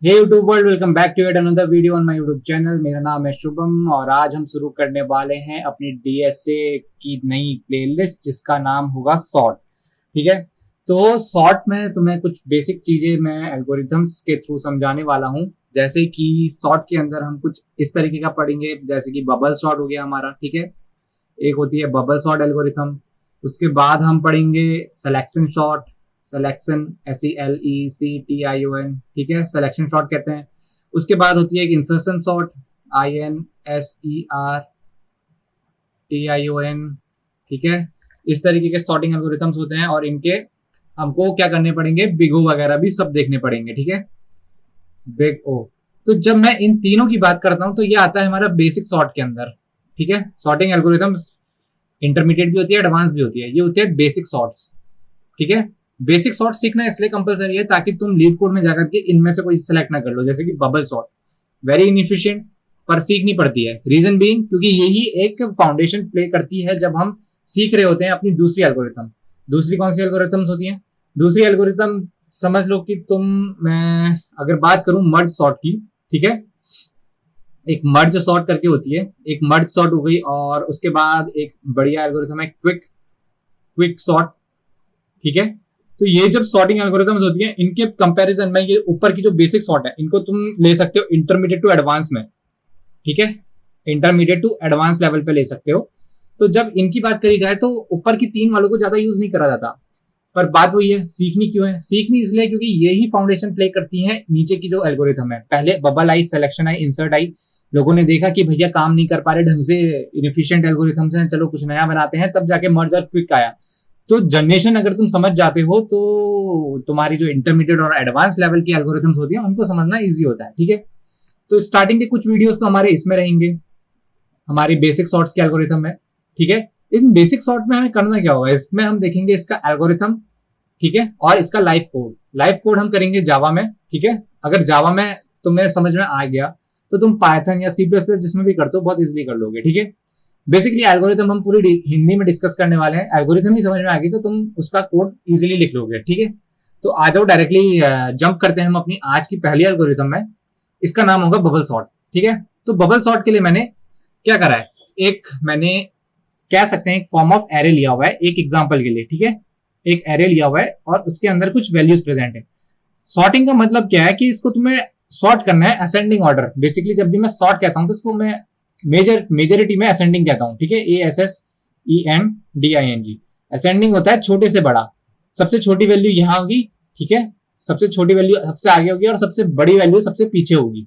Hey YouTube world, welcome back to at another video on my YouTube channel. मेरा नाम है शुभम और आज हम शुरू करने वाले हैं अपनी डीएसए की नई प्लेलिस्ट जिसका नाम होगा सॉर्ट। ठीक है, तो सॉर्ट में तुम्हें कुछ बेसिक चीजें मैं एल्गोरिथम्स के थ्रू समझाने वाला हूँ। जैसे कि सॉर्ट के अंदर हम कुछ इस तरीके का पढ़ेंगे, जैसे कि बबल सॉर्ट हो गया हमारा। ठीक है, एक होती है बबल सॉर्ट एल्गोरिथम। उसके बाद हम पढ़ेंगे सिलेक्शन सॉर्ट, सिलेक्शन SELECTION। ठीक है, सिलेक्शन सॉर्ट कहते हैं। उसके बाद होती है एक इंसर्शन सॉर्ट, INSERTION। ठीक है, इस तरीके के सॉर्टिंग एल्गोरिथम्स होते हैं और इनके हमको क्या करने पड़ेंगे, बिग ओ वगैरह भी सब देखने पड़ेंगे। ठीक है, बिग ओ। तो जब मैं इन तीनों की बात करता हूं तो ये आता है हमारा बेसिक सॉर्ट के अंदर। ठीक है, सॉर्टिंग एल्गोरिथम्स इंटरमीडिएट भी होती है, एडवांस भी होती है। ये होती है बेसिक सॉर्ट्स। ठीक है, बेसिक सॉर्ट सीखना इसलिए कंपलसरी है ताकि तुम लीड कोड में जाकर के इनमें से कोई सिलेक्ट ना कर लो। जैसे कि बबल सॉर्ट वेरी इनएफिशिएंट पर सीखनी पड़ती है। रीजन बीइंग क्योंकि यही एक फाउंडेशन प्ले करती है जब हम सीख रहे होते हैं अपनी दूसरी एल्गोरिथम। दूसरी कौन सी एल्गोरिथम्स होती हैं? दूसरी एल्गोरिथम समझ लो कि मैं अगर बात करूं मर्ज सॉर्ट की। ठीक है, एक मर्ज सॉर्ट करके होती है, एक मर्ज सॉर्ट हो गई और उसके बाद एक बढ़िया एल्गोरिथम है क्विक क्विक सॉर्ट। ठीक है, तो ये जब सॉर्टिंग एल्गोरिथम्स होती है इनके कंपैरिजन में ये ऊपर की जो बेसिक सॉर्ट है इनको तुम ले सकते हो इंटरमीडिएट टू एडवांस में। ठीक है, इंटरमीडिएट टू एडवांस लेवल पे ले सकते हो। तो जब इनकी बात करी जाए तो ऊपर की तीन वालों को ज्यादा यूज नहीं करा जाता। पर बात वही है, सीखनी क्यों है? सीखनी इसलिए क्योंकि यही फाउंडेशन प्ले करती है नीचे की जो एल्गोरिथम है। पहले बबल आई, सिलेक्शन आई, इंसर्ट आई। लोगों ने देखा कि भैया काम नहीं कर पा रहे ढंग से, इनएफिशिएंट एल्गोरिथम्स हैं, चलो कुछ नया बनाते हैं। तब जाके मर्ज और क्विक आया। तो जनरेशन अगर तुम समझ जाते हो तो तुम्हारी जो इंटरमीडिएट और एडवांस लेवल की एल्गोरिथम्स होती है उनको समझना इजी होता है। ठीक है, तो स्टार्टिंग के कुछ वीडियोस तो हमारे इसमें रहेंगे, हमारी बेसिक सॉर्ट्स के एल्गोरिथम है। ठीक है, इन बेसिक सॉर्ट में हमें करना क्या होगा, इसमें हम देखेंगे इसका एल्गोरिथम। ठीक है, और इसका लाइव कोड। लाइव कोड हम करेंगे जावा में। ठीक है, अगर जावा में तुम्हें समझ में आ गया तो तुम पाइथन या C++ जिसमें भी करते हो बहुत इजीली कर लोगे। ठीक है, बेसिकली एल्गोरिथम हम पूरी हिंदी में डिस्कस करने वाले हैं। एल्गोरिथम ही समझ में आ गई तो तुम उसका कोड इजीली लिख लोगे। ठीक है, तो आ जाओ डायरेक्टली जंप करते हैं हम अपनी आज की पहली एल्गोरिथम में। इसका नाम होगा बबल सॉर्ट। ठीक है, तो बबल सॉर्ट के लिए मैंने क्या करा है, एक मैंने कह सकते हैं एक फॉर्म ऑफ एरे लिया हुआ है एक एग्जाम्पल के लिए। ठीक है, एक एरे लिया हुआ है और उसके अंदर कुछ वैल्यूज प्रेजेंट है। सॉर्टिंग का मतलब क्या है कि इसको तुम्हें सॉर्ट करना है असेंडिंग ऑर्डर। बेसिकली जब भी मैं सॉर्ट कहता हूं तो इसको मैं मेजोरिटी में असेंडिंग कहता हूं। ठीक है, ASSENDING। असेंडिंग होता है छोटे से बड़ा। सबसे छोटी वैल्यू यहाँ होगी। ठीक है, सबसे छोटी वैल्यू सबसे आगे होगी और सबसे बड़ी वैल्यू सबसे पीछे होगी।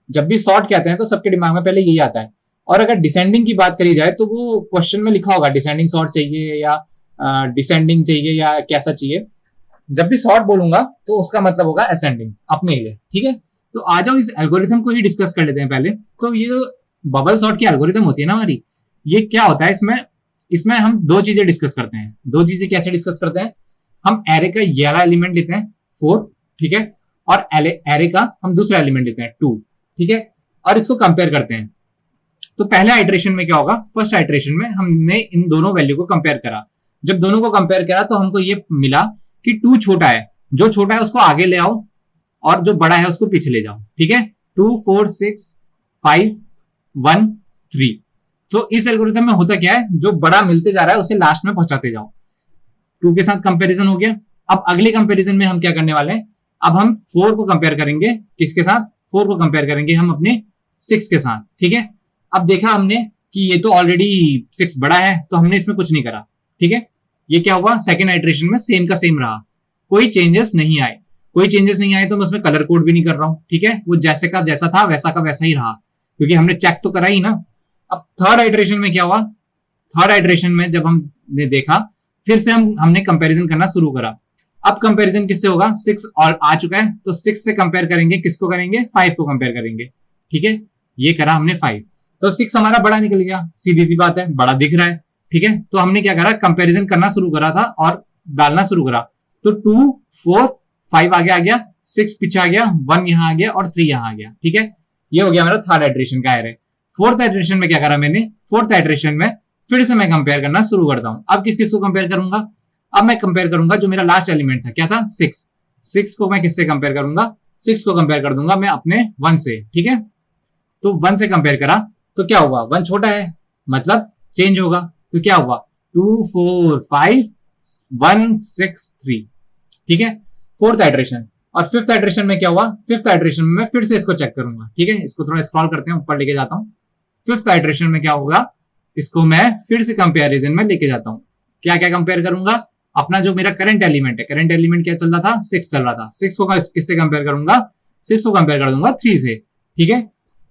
जब भी सॉर्ट कहते हैं तो सबके दिमाग में पहले यही आता है। और अगर डिसेंडिंग की बात करी जाए तो वो क्वेश्चन में लिखा होगा डिसेंडिंग सॉर्ट चाहिए या डिसेंडिंग चाहिए या कैसा चाहिए। जब भी सॉर्ट बोलूंगा तो उसका मतलब होगा असेंडिंग अपने लिए। ठीक है, तो आ जाओ इस एल्गोरिथम को ही डिस्कस कर लेते हैं पहले। तो ये जो बबल सॉर्ट की एल्गोरिथम होती है ना हमारी, ये क्या होता है, इसमें इसमें हम दो चीजें डिस्कस करते हैं। दो चीजें कैसे डिस्कस करते हैं, हम एरे का ये वाला एलिमेंट लेते हैं 4। ठीक है, और एरे का हम दूसरा एलिमेंट लेते हैं 2। ठीक है, और इसको कंपेयर करते हैं। तो पहले आइट्रेशन में क्या होगा, फर्स्ट आइट्रेशन में हमने इन दोनों वैल्यू को कंपेयर करा। जब दोनों को कंपेयर करा तो हमको ये मिला कि 2 छोटा है, जो छोटा है उसको आगे ले आओ और जो बड़ा है उसको पीछे ले जाओ। ठीक है, 2 4 6 5 1 3। तो इस एल्गोरिथम में होता क्या है, जो बड़ा मिलते जा रहा है उसे लास्ट में पहुंचाते जाओ। 2 के साथ कंपैरिजन हो गया। अब अगले कंपैरिजन में हम क्या करने वाले हैं, अब हम 4 को कंपेयर करेंगे किसके साथ, 4 को कंपेयर करेंगे हम अपने 6 के साथ। ठीक है, अब देखा हमने कि ये तो ऑलरेडी 6 बड़ा है तो हमने इसमें कुछ नहीं करा। ठीक है, ये क्या हुआ, सेकेंड आइट्रेशन में सेम का सेम रहा, कोई चेंजेस नहीं आए। कोई चेंजेस नहीं आए तो मैं उसमें कलर कोड भी नहीं कर रहा हूं। ठीक है, वो जैसे का जैसा था वैसा का वैसा ही रहा क्योंकि हमने चेक तो करा ही ना। अब थर्ड आइट्रेशन में क्या हुआ, थर्ड आइट्रेशन में जब हमने देखा फिर से हमने कंपैरिजन करना शुरू करा। अब कंपैरिजन किससे होगा, 6 और आ चुका है तो 6 से कंपेयर करेंगे, किसको करेंगे, 5 को कंपेयर करेंगे। ठीक है, ये करा हमने 5 तो 6 हमारा बड़ा निकल गया, सीधी सी बात है, बड़ा दिख रहा है। ठीक है, तो हमने क्या करा, कंपैरिजन करना शुरू करा था और डालना शुरू करा। तो 2 4 5 आगे आ गया, 6 पीछे आ गया, 1 यहाँ आ गया और 3 यहाँ आ गया। ठीक है, ये हो गया मेरा थर्ड आइट्रेशन का एरे। फोर्थ आइट्रेशन में क्या करा मैंने, फोर्थ आइट्रेशन में फिर से मैं कंपेयर करना शुरू करता हूं। अब किस किस को कंपेयर करूंगा, अब मैं कंपेयर करूंगा जो मेरा लास्ट एलिमेंट था, क्या था, 6। 6 को मैं किससे कंपेयर करूंगा, 6 को कंपेयर कर दूंगा मैं अपने 1 से, ठीक है। तो 1 से कंपेयर करा तो क्या हुआ, 1 छोटा है मतलब चेंज होगा, तो क्या हुआ 2 4 5 1 6 3, ठीक है। Fourth iteration. और फिफ्थ आइट्रेशन में क्या हुआ, फिफ्थ आइट्रेशन में फिर से इसको चेक करूंगा, ठीक है। इसको थोड़ा स्क्रॉल करते हैं, ऊपर लेके जाता हूँ। फिफ्थ आइट्रेशन में क्या होगा, इसको मैं फिर से कंपेरिजन में लेके जाता हूँ। क्या क्या कंपेयर करूंगा, अपना जो मेरा करंट एलिमेंट है, करंट एलिमेंट क्या चल रहा था, 6 चल रहा था, 6 को किससे कंपेयर करूंगा, 6 को कंपेयर कर दूंगा 3 से, ठीक है।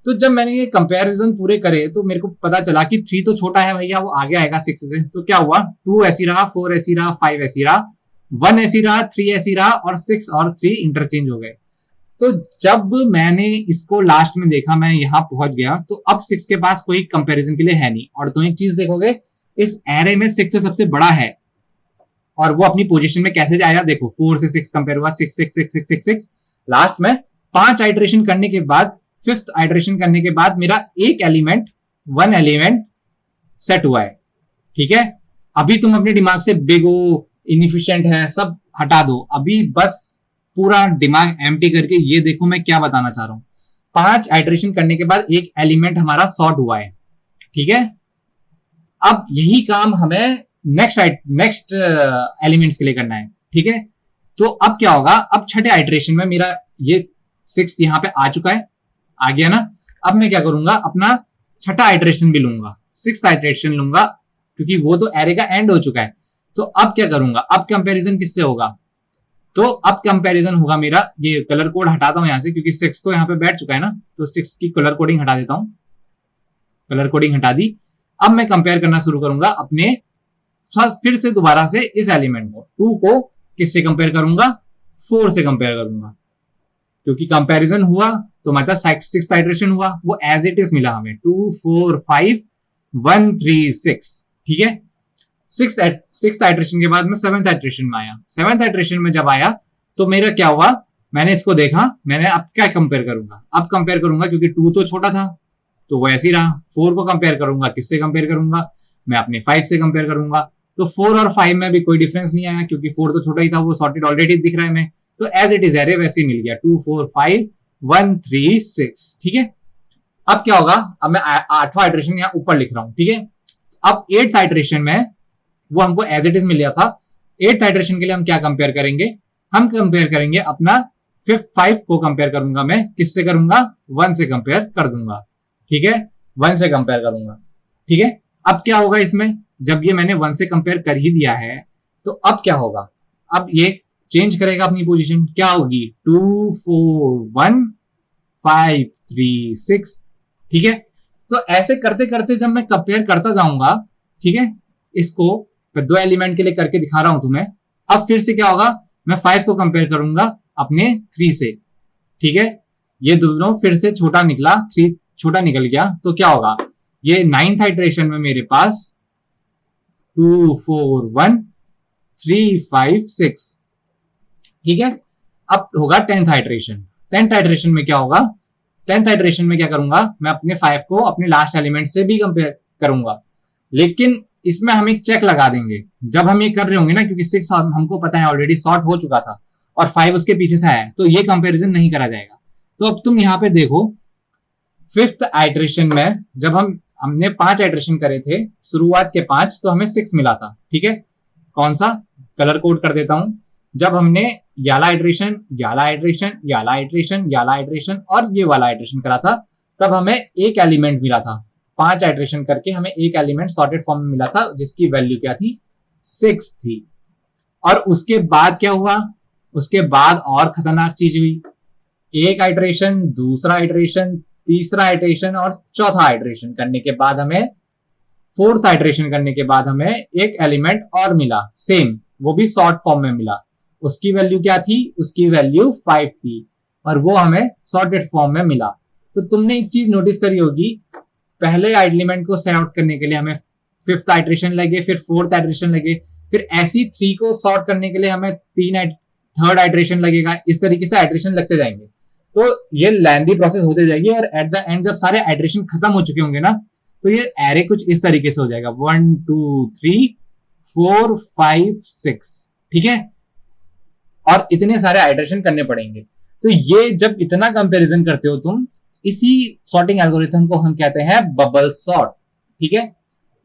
तो जब मैंने ये कंपैरिजन पूरे करे तो मेरे को पता चला कि 3 तो छोटा है भैया, वो आगे आएगा 6 से। तो क्या हुआ, 2 ऐसी रहा, 4 ऐसी रहा, 5 ऐसी रहा, 1 ऐसी रहा, 3 ऐसी रहा, और 6 और 3 इंटरचेंज हो गए। तो जब मैंने इसको लास्ट में देखा, मैं यहां पहुंच गया, तो अब 6 के पास कोई कंपैरिजन के लिए है नहीं। और तुम एक चीज देखोगे, इस एरे में 6 से सबसे बड़ा है, और वो अपनी पोजीशन में कैसे जाएगा देखो, 4 से 6 कंपेयर हुआ, 6 6 6 6 6 6, लास्ट में 5 आइट्रेशन करने के बाद, फिफ्थ आइट्रेशन करने के बाद मेरा एक एलिमेंट, 1 एलिमेंट सेट हुआ है, ठीक है। अभी तुम अपने दिमाग से बिग ओ, इनएफिशिएंट है, सब हटा दो। अभी बस पूरा दिमाग एम्प्टी करके ये देखो मैं क्या बताना चाह रहा हूं। 5 आइट्रेशन करने के बाद एक एलिमेंट हमारा सॉर्ट हुआ है, ठीक है। अब यही काम हमें नेक्स्ट एलिमेंट्स के लिए करना है, ठीक है। तो अब क्या होगा, अब छठे आइट्रेशन में मेरा ये 6 यहाँ पे आ चुका है, आ गया ना। अब मैं क्या करूंगा, अपना छठा आइट्रेशन भी लूंगा, 6th आइट्रेशन लूंगा, क्योंकि वो तो एरे का एंड हो चुका है। तो अब क्या करूंगा, अब कंपैरिजन किससे होगा, तो अब कंपैरिजन होगा मेरा, ये कलर कोड हटाता हूं यहां से, क्योंकि 6 तो यहाँ पे बैठ चुका है ना, तो 6 की कलर कोडिंग हटा देता हूं, कलर कोडिंग हटा दी। अब मैं कंपेयर करना शुरू करूंगा अपने, फिर से दोबारा से इस एलिमेंट को, 2 को किससे कंपेयर करूंगा, 4 से कंपेयर करूंगा, क्योंकि कंपैरिजन हुआ तो मतलब 6th आइट्रेशन हुआ, वो एज इट इज मिला हमें, 2 4 5 1 3 6, ठीक है। 6th आइट्रेशन के बाद में 7th आइट्रेशन में आया। 7th आइट्रेशन में जब आया तो मेरा क्या हुआ, मैंने इसको देखा, मैंने अब क्या कंपेयर करूंगा, अब कंपेयर करूंगा, क्योंकि 2 तो छोटा था तो वो ऐसे ही रहा। 4 को कंपेयर करूंगा, किससे कंपेयर करूंगा, मैं अपने 5 से कंपेयर करूंगा। तो 4 और 5 में भी कोई डिफरेंस नहीं आया, क्योंकि 4 तो छोटा ही था, वो सॉर्टेड ऑलरेडी दिख रहा है मैं, तो एज इट इज एरे वैसे ही मिल गया, 2 4 5 1 3 6, ठीक है। अब क्या होगा, अब मैं 8वां आइट्रेशन यहाँ ऊपर लिख रहा हूं, ठीक है। अब 8th आइट्रेशन में वो हमको एज इट इज मिल गया था। 8th आइट्रेशन के लिए हम क्या कंपेयर करेंगे, हम कंपेयर करेंगे अपना 5 को कंपेयर करूंगा मैं, किससे करूंगा, 1 से कंपेयर कर दूंगा, ठीक है, 1 से कंपेयर करूंगा, ठीक है। अब क्या होगा इसमें, जब ये मैंने 1 से कंपेयर कर ही दिया है, तो अब क्या होगा, अब ये चेंज करेगा अपनी पोजीशन, क्या होगी, 2 4 1 5 3 6, ठीक है। तो ऐसे करते करते जब मैं कंपेयर करता जाऊंगा, ठीक है, इसको 2 एलिमेंट के लिए करके दिखा रहा हूं तुम्हें। अब फिर से क्या होगा, मैं 5 को कंपेयर करूंगा अपने 3 से, ठीक है। ये दोनों फिर से छोटा निकला, 3 छोटा निकल गया, तो क्या होगा, ये 9th आइट्रेशन में मेरे पास 2 4 1 3 5 6, ठीक है। अब होगा 10th आइट्रेशन। 10th आइट्रेशन में क्या होगा, 10th आइट्रेशन में क्या करूंगा, मैं अपने 5 को अपने लास्ट एलिमेंट से भी कंपेयर करूंगा, लेकिन इसमें हम एक चेक लगा देंगे जब हम ये कर रहे होंगे ना, क्योंकि 6 हमको पता है ऑलरेडी सॉर्ट हो चुका था और 5 उसके पीछे से आया, तो ये कंपैरिजन नहीं करा जाएगा। तो अब तुम यहाँ पे देखो, 5th आइट्रेशन में जब हमने 5 आइट्रेशन करे थे, शुरुआत के 5, तो हमें 6 मिला था, ठीक है। कौन सा, कलर कोड कर देता हूं, जब हमने याला आइट्रेशन याला आइट्रेशन याला आइट्रेशन याला आइट्रेशन और ये वाला आइट्रेशन करा था, तब हमें एक एलिमेंट मिला था। 5 आइट्रेशन करके हमें एक एलिमेंट सॉर्टेड फॉर्म में मिला था, जिसकी वैल्यू क्या थी, 6 थी। और उसके बाद क्या हुआ, उसके बाद और खतरनाक चीज हुई, एक आइट्रेशन, दूसरा आइट्रेशन, तीसरा आइट्रेशन और चौथा आइट्रेशन करने के बाद हमें, 4th आइट्रेशन करने के बाद हमें एक एलिमेंट और मिला, सेम, वो भी सॉर्ट फॉर्म में मिला। उसकी वैल्यू क्या थी, उसकी वैल्यू 5 थी, और वो हमें सॉर्टेड फॉर्म में मिला। तो तुमने एक चीज नोटिस करी होगी, पहले एलिमेंट को सॉर्ट आउट करने के लिए हमें 5th आइट्रेशन लगे, फिर 4th आइट्रेशन लगे, फिर ऐसी 3 को सॉर्ट करने के लिए हमें 3rd आइट्रेशन लगेगा। इस तरीके से आइट्रेशन लगते जाएंगे, तो ये लेंथी प्रोसेस होते जाएगी, और एट द एंड जब सारे आइट्रेशन खत्म हो चुके होंगे ना, तो ये एरे कुछ इस तरीके से हो जाएगा, 1 2 3 4 5 6, ठीक है। और इतने सारे आइट्रेशन करने पड़ेंगे। तो ये जब इतना कंपैरिजन करते हो तुम, इसी सॉर्टिंग एल्गोरिथम को हम कहते हैं बबल सॉर्ट, ठीक है।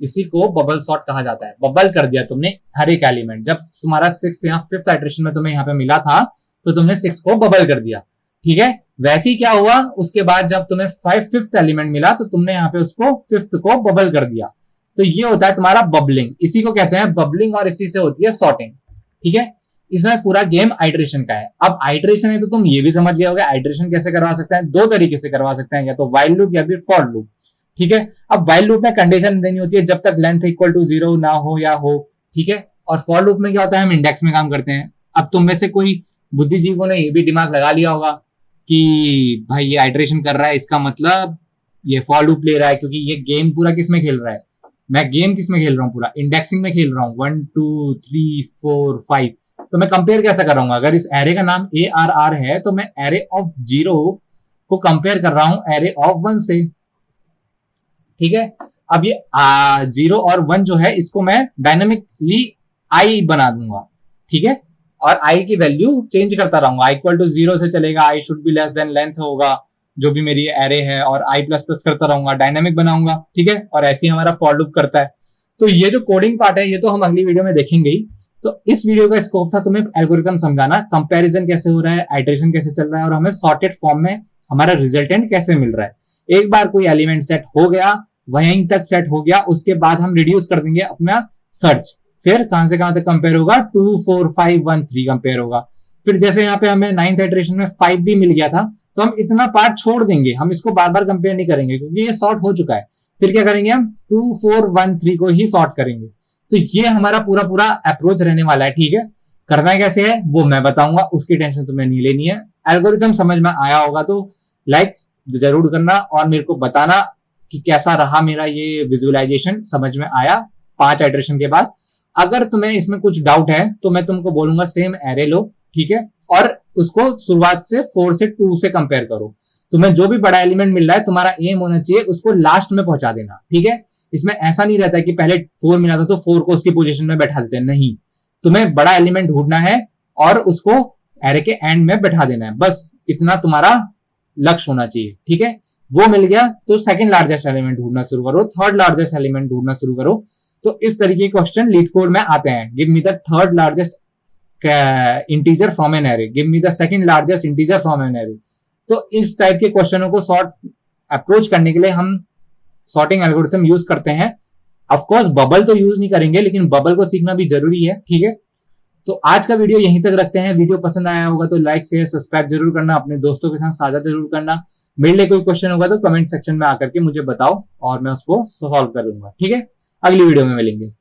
इसी को बबल सॉर्ट कहा जाता है। बबल कर दिया तुमने हर एक एलिमेंट। जब तुम्हारा 6th या 5th आइटरेशन में तुम्हें यहाँ पे मिला था तो तुमने 6 को बबल कर दिया, ठीक है। वैसे ही क्या हुआ, उसके बाद जब तुम्हें 5th एलिमेंट मिला तो तुमने यहाँ पे उसको 5th को बबल कर दिया। तो ये होता है तुम्हारा बबलिंग, इसी को कहते हैं बबलिंग, और इसी से होती है सॉर्टिंग, ठीक है। इसमें पूरा गेम आइटरेशन का है। अब आइटरेशन है तो तुम ये भी समझ गए होगे आइटरेशन कैसे करवा सकते हैं। दो तरीके से करवा सकते हैं, या तो व्हाइल लूप या फिर फॉर लूप, ठीक है। अब व्हाइल लूप में कंडीशन देनी होती है जब तक लेंथ इक्वल टू 0 ना हो या हो, ठीक है। और फॉर लूप में क्या होता है, हम इंडेक्स में काम करते हैं। अब तुम में से कोई बुद्धिजीवों ने ये भी दिमाग लगा लिया होगा कि भाई ये आइटरेशन कर रहा है, इसका मतलब ये फॉर लूप ले रहा है, क्योंकि ये गेम पूरा किस में खेल रहा है, मैं गेम किस में खेल रहा हूँ, पूरा इंडेक्सिंग में खेल रहा हूँ, 1 2 3 4 5। तो मैं कंपेयर कैसा कर रहा हूँ, अगर इस एरे का नाम ARR है तो मैं एरे ऑफ 0 को कंपेयर कर रहा हूँ एरे ऑफ 1 से, ठीक है। अब ये 0 और 1 जो है इसको मैं डायनेमिकली आई बना दूंगा, ठीक है। और आई की वैल्यू चेंज करता रहूंगा, आई इक्वल टू 0 से चलेगा, I should be less than length होगा जो भी मेरी एरे है, और आई प्लस प्लस करता रहूंगा, डायनेमिक बनाऊंगा, ठीक है। और ऐसे ही हमारा फॉर लूप करता है। तो ये जो कोडिंग पार्ट है ये तो हम अगली वीडियो में देखेंगे ही। तो इस वीडियो का स्कोप था तुम्हें एल्गोरिथम समझाना, कंपैरिजन कैसे हो रहा है, आइटरेशन कैसे चल रहा है, और हमें सॉर्टेड फॉर्म में हमारा रिजल्टेंट कैसे मिल रहा है। एक बार कोई एलिमेंट सेट हो गया, वहीं तक सेट हो गया, उसके बाद हम रिड्यूस कर देंगे अपना सर्च, फिर कहां से कहां तक कंपेयर होगा, 2 4 5 1 3 कंपेयर होगा। फिर जैसे यहाँ पे हमें 9th इटरेशन में 5 भी मिल गया था तो हम इतना पार्ट छोड़ देंगे, हम इसको बार बार कंपेयर नहीं करेंगे क्योंकि ये सॉर्ट हो चुका है। फिर क्या करेंगे, हम 2 4 1 3 को ही सॉर्ट करेंगे। तो ये हमारा पूरा पूरा अप्रोच रहने वाला है, ठीक है। करना कैसे है वो मैं बताऊंगा, उसकी टेंशन तुम्हें नहीं लेनी है। एल्गोरिथम समझ में आया होगा तो लाइक जरूर करना और मेरे को बताना कि कैसा रहा मेरा ये विजुअलाइजेशन, समझ में आया 5 इटरेशन के बाद। अगर तुम्हें इसमें कुछ डाउट है तो मैं तुमको बोलूंगा सेम एरे लो, ठीक है, और उसको शुरुआत से 4 से 2 से कंपेयर करो। तुम्हें जो भी बड़ा एलिमेंट मिल रहा है तुम्हारा एम होना चाहिए उसको लास्ट में पहुंचा देना, ठीक है। इसमें ऐसा नहीं रहता कि पहले 4 मिला था तो 4 को उसकी पोजीशन में बैठा देते हैं, नहीं। तुम्हें बड़ा एलिमेंट ढूंढना है और उसको एरे के एंड में बैठा देना है, बस इतना तुम्हारा लक्ष्य होना चाहिए, ठीक है। वो मिल गया तो सेकंड लार्जेस्ट एलिमेंट ढूंढना शुरू करो, थर्ड लार्जेस्ट एलिमेंट ढूंढना शुरू करो। तो इस तरीके के क्वेश्चन लीड कोड में आते हैं। Give me the third largest integer from an array, give me the second largest integer from an array. तो इस टाइप के क्वेश्चनों को सॉर्ट अप्रोच करने के लिए हम सॉर्टिंग एल्गोरिथम यूज करते हैं। ऑफ कोर्स बबल तो यूज नहीं करेंगे, लेकिन बबल को सीखना भी जरूरी है, ठीक है। तो आज का वीडियो यहीं तक रखते हैं। वीडियो पसंद आया होगा तो लाइक शेयर सब्सक्राइब जरूर करना, अपने दोस्तों के साथ साझा जरूर करना। मेरे लिए कोई क्वेश्चन होगा तो कमेंट सेक्शन में आकर के मुझे बताओ और मैं उसको सॉल्व कर लूंगा, ठीक है। अगली वीडियो में मिलेंगे।